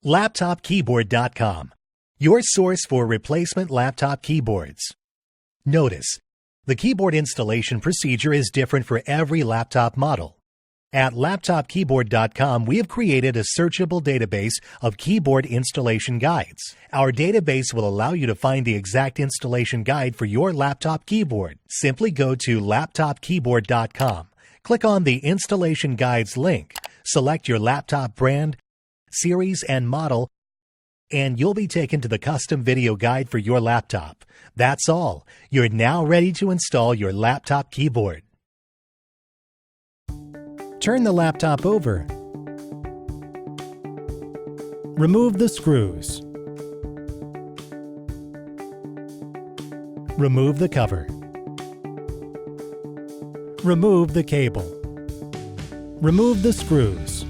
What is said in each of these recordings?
LaptopKeyboard.com, your source for replacement laptop keyboards. Notice, the keyboard installation procedure is different for every laptop model. At LaptopKeyboard.com, we have created a searchable database of keyboard installation guides. Our database will allow you to find the exact installation guide for your laptop keyboard. Simply go to LaptopKeyboard.com, click on the Installation Guides link, select your laptop brand, series, and model, and you'll be taken to the custom video guide for your laptop. That's all. You're now ready to install your laptop keyboard. Turn the laptop over. Remove the screws. Remove the cover. Remove the cable. Remove the screws.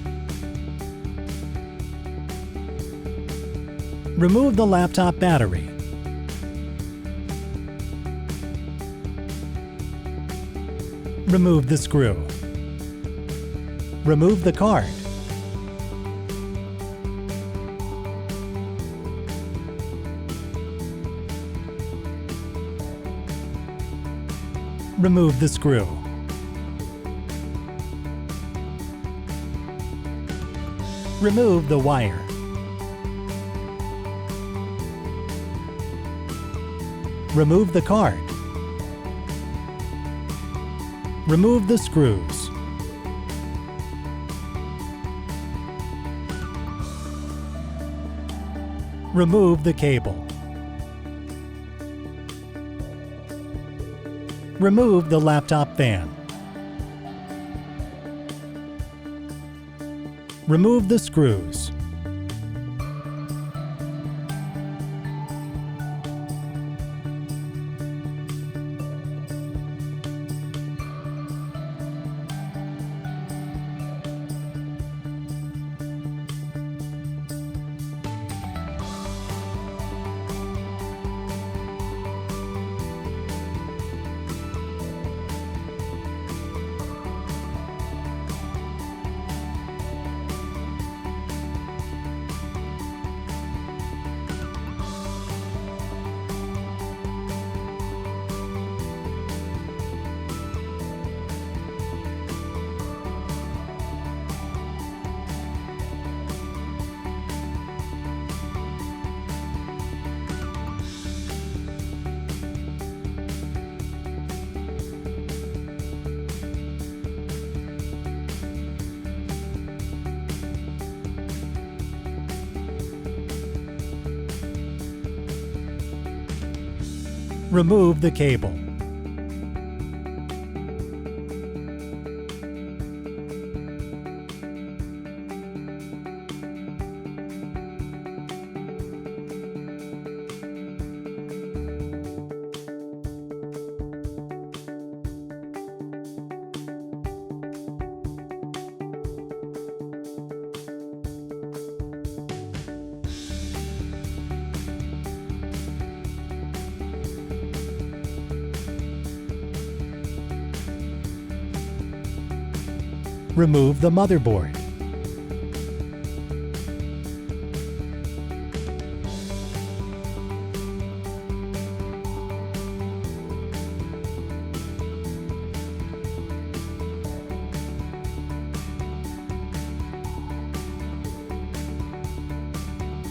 Remove the laptop battery. Remove the screw. Remove the card. Remove the screw. Remove the wire. Remove the card. Remove the screws. Remove the cable. Remove the laptop fan. Remove the screws. Remove the cable. Remove the motherboard.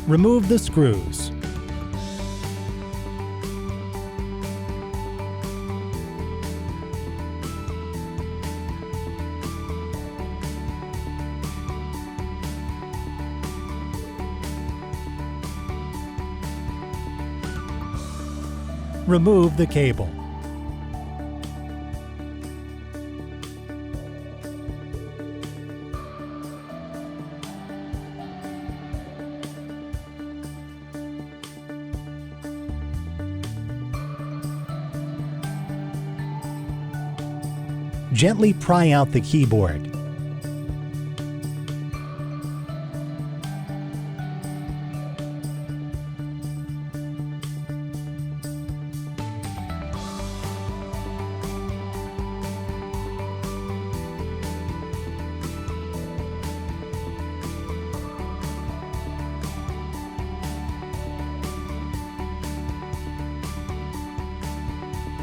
Remove the screws. Remove the cable. Gently pry out the keyboard.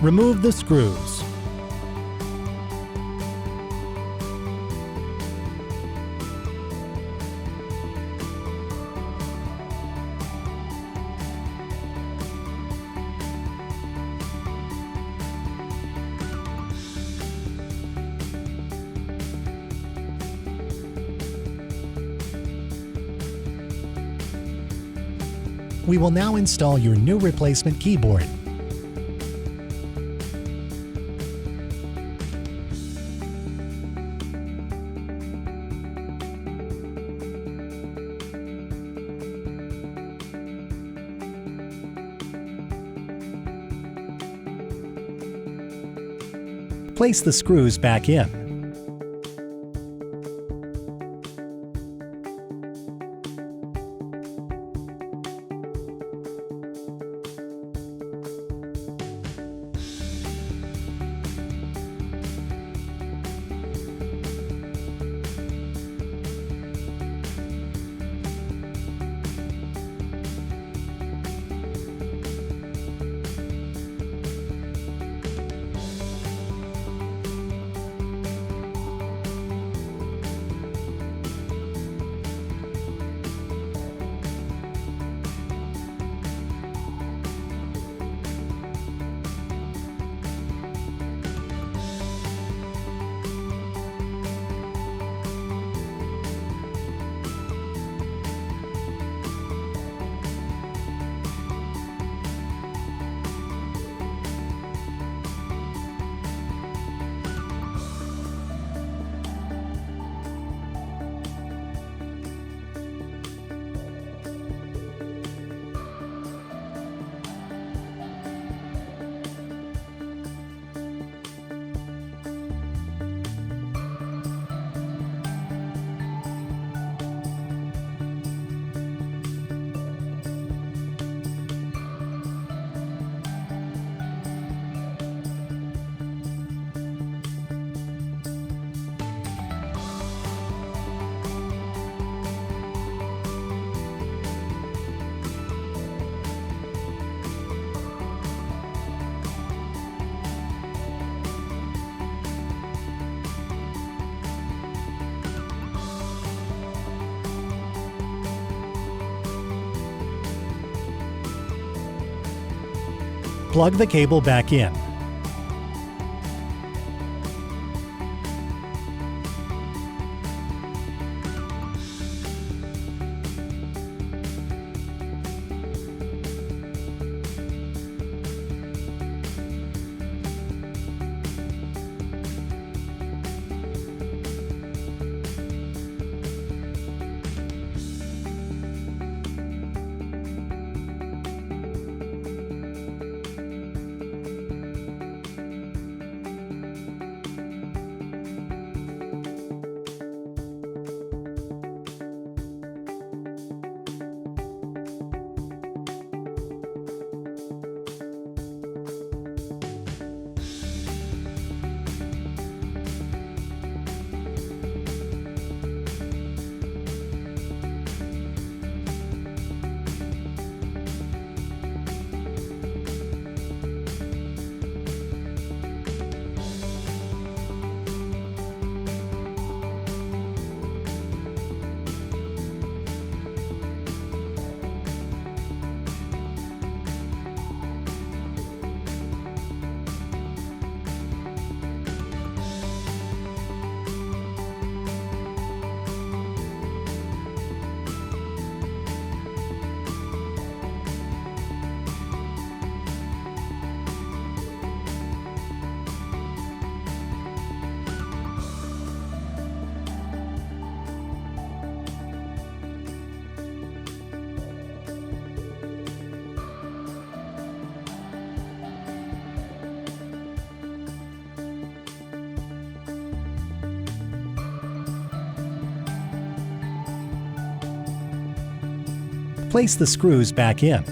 Remove the screws. We will now install your new replacement keyboard. Place the screws back in. Plug the cable back in. Place the screws back in.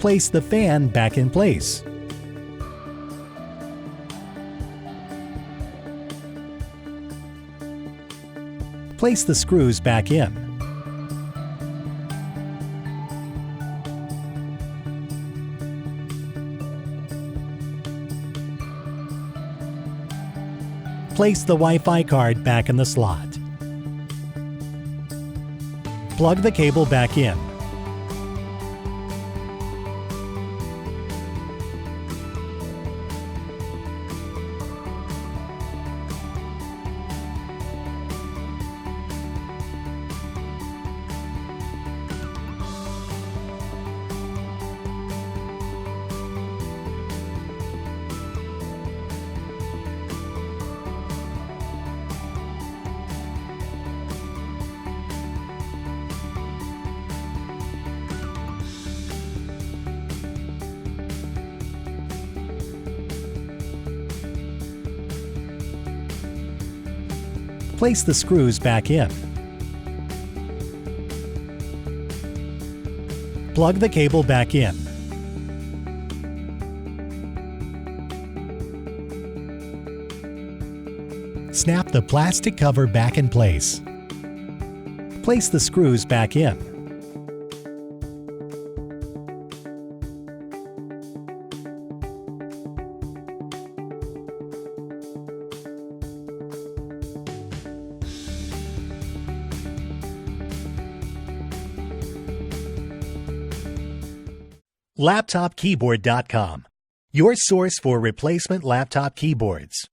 Place the fan back in place. Place the screws back in. Place the Wi-Fi card back in the slot. Plug the cable back in. Place the screws back in. Plug the cable back in. Snap the plastic cover back in place. Place the screws back in. LaptopKeyboard.com, your source for replacement laptop keyboards.